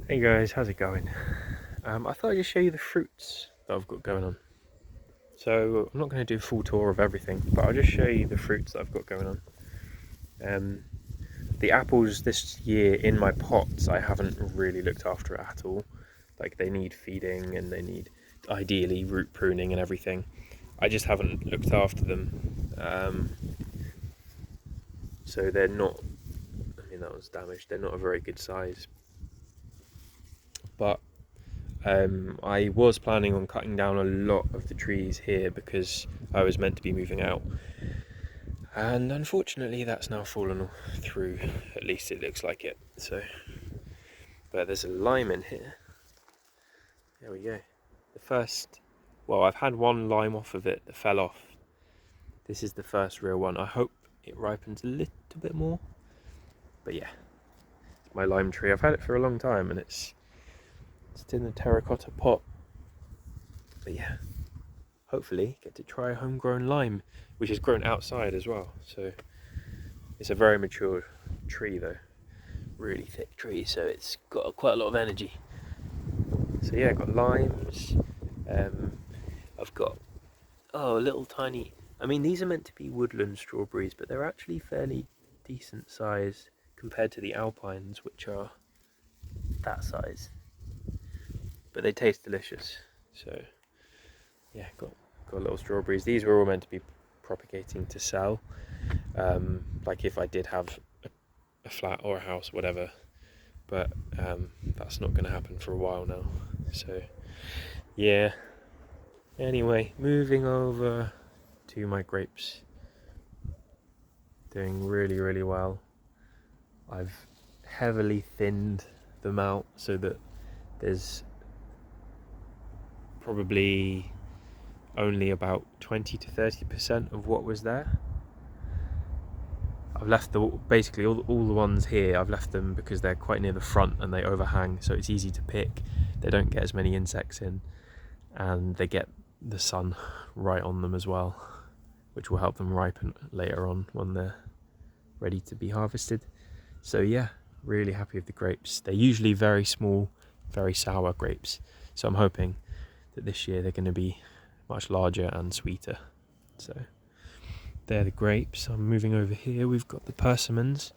Hey guys, how's it going? I thought I'd just show you the fruits that I've got going on. So I'm not going to do a full tour of everything, but I'll just show you the fruits that I've got going on. The apples this year in my pots, I haven't really looked after at all. Like they need feeding and they need ideally root pruning and everything. I just haven't looked after them. So they're not, that was damaged, they're not a very good size. But I was planning on cutting down a lot of the trees here because I was meant to be moving out, and unfortunately that's now fallen through. At least it looks like it. But there's a lime in here. There we go. I've had one lime off of it that fell off. This is the first real one. I hope it ripens a little bit more. But yeah, it's my lime tree. I've had it for a long time and it's in the terracotta pot. But yeah, hopefully get to try a homegrown lime, which is grown outside as well. So it's a very mature tree though, really thick tree, so it's got quite a lot of energy. So yeah, I've got limes. I've got little tiny. These are meant to be woodland strawberries, but they're actually fairly decent size compared to the alpines, which are that size. But they taste delicious. So yeah, got little strawberries. These were all meant to be propagating to sell. Like if I did have a flat or a house, whatever. But that's not going to happen for a while now. So yeah. Anyway, moving over to my grapes. Doing really, really well. I've heavily thinned them out so that there's probably only about 20 to 30% of what was there. I've left basically all the ones here, I've left them because they're quite near the front and they overhang, so it's easy to pick. They don't get as many insects in, and they get the sun right on them as well, which will help them ripen later on when they're ready to be harvested. So yeah, really happy with the grapes. They're usually very small, very sour grapes, so I'm hoping that this year they're going to be much larger and sweeter. So they're the grapes. I'm moving over here. We've got the persimmons.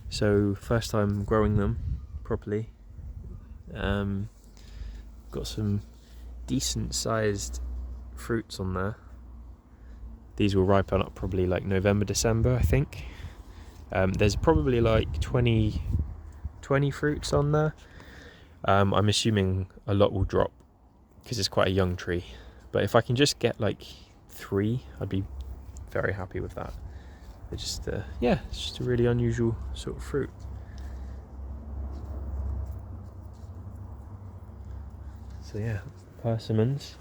So first time growing them properly. Got some decent sized fruits on there. These will ripen up probably like November, December, I think. There's probably like 20 fruits on there. I'm assuming a lot will drop because it's quite a young tree. But if I can just get like 3, I'd be very happy with that. It's just a really unusual sort of fruit. So yeah, persimmons.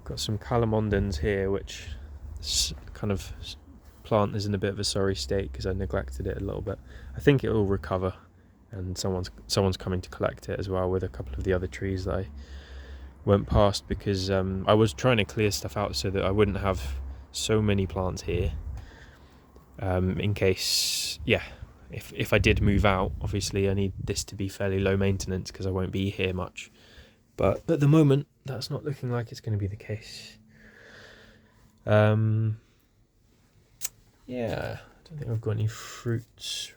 Got some calamondins here, which kind of plant is in a bit of a sorry state because I neglected it a little bit. I think it will recover, and someone's coming to collect it as well with a couple of the other trees that I went past because I was trying to clear stuff out so that I wouldn't have so many plants here. In case, if I did move out, obviously I need this to be fairly low maintenance because I won't be here much. But at the moment, that's not looking like it's going to be the case. I don't think I've got any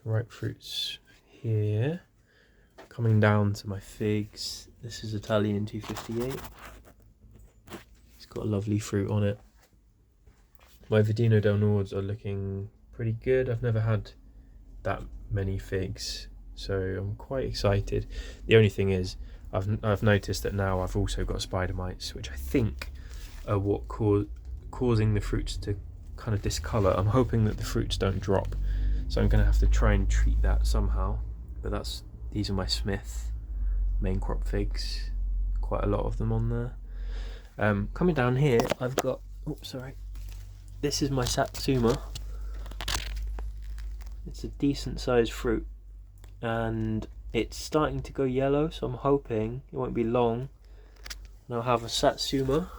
ripe fruits here. Coming down to my figs. This is Italian 258. It's got a lovely fruit on it. My Verdino del Nords are looking pretty good. I've never had that many figs, so I'm quite excited. The only thing is, I've noticed that now I've also got spider mites, which I think are what causing the fruits to kind of discolour. I'm hoping that the fruits don't drop, so I'm going to have to try and treat that somehow. But these are my Smith main crop figs, quite a lot of them on there. Coming down here, I've got, this is my Satsuma. It's a decent sized fruit and it's starting to go yellow, so I'm hoping it won't be long and I'll have a Satsuma.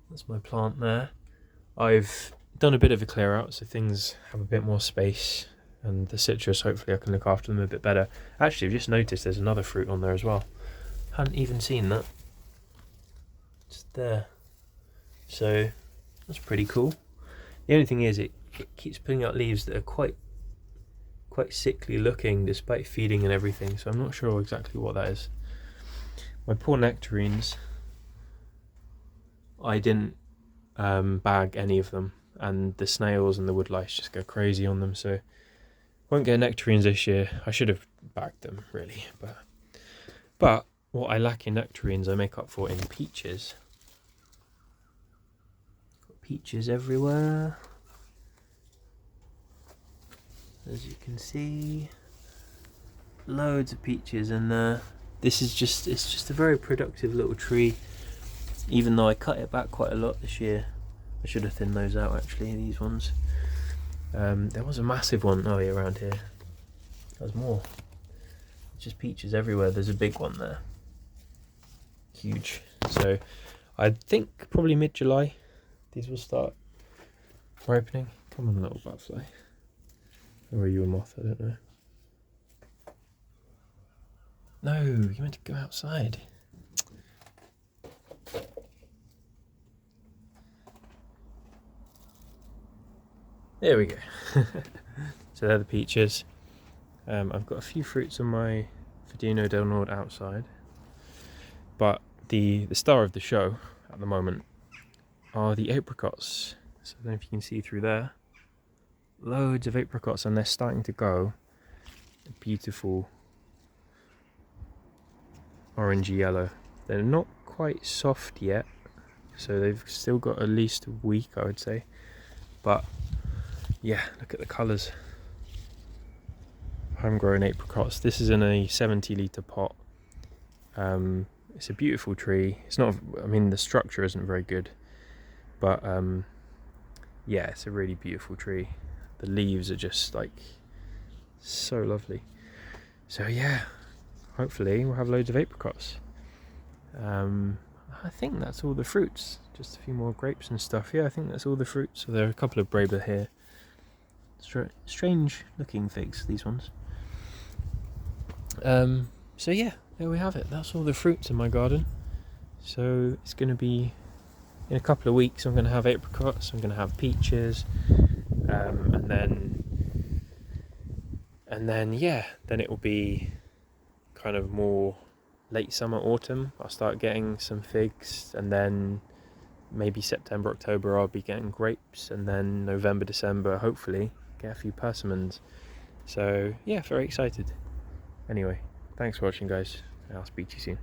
That's my plant there. I've done a bit of a clear out so things have a bit more space And the citrus, hopefully I can look after them a bit better. Actually, I've just noticed there's another fruit on there as well. Hadn't even seen that. It's there. So that's pretty cool. The only thing is it keeps putting out leaves that are quite sickly looking despite feeding and everything, so I'm not sure exactly what that is. My poor nectarines, I didn't bag any of them, and the snails and the woodlice just go crazy on them, so won't get nectarines this year. I should have bagged them really, but what I lack in nectarines I make up for in peaches. Got peaches everywhere, as you can see, loads of peaches, and this is it's just a very productive little tree, even though I cut it back quite a lot this year. I should have thinned those out actually, these ones. There was a massive one around here. There's more. Just peaches everywhere. There's a big one there, huge. So I think probably mid-July these will start ripening. Come on, little butterfly. Or are you a moth? I don't know. No, you meant to go outside. There we go. So they're the peaches. I've got a few fruits on my Fidino del Nord outside, but the star of the show at the moment are the apricots. So I don't know if you can see through there. Loads of apricots, and they're starting to go a beautiful orangey yellow. They're not quite soft yet, so they've still got at least a week, I would say. But yeah, look at the colours. Homegrown apricots. This is in a 70-litre pot. It's a beautiful tree. It's not, I mean, the structure isn't very good, but yeah, it's a really beautiful tree. The leaves are just like so lovely. So yeah, hopefully we'll have loads of apricots. I think that's all the fruits. Just a few more grapes and stuff. Yeah, I think that's all the fruits. So there are a couple of Braber here. Strange looking figs, these ones. So yeah, there we have it. That's all the fruits in my garden. So it's going to be, in a couple of weeks I'm going to have apricots, I'm going to have peaches, and then yeah, then it will be kind of more late summer, autumn. I'll start getting some figs, and then maybe September, October I'll be getting grapes, and then November, December hopefully get a few persimmons. So yeah, very excited. Anyway, thanks for watching guys, and I'll speak to you soon.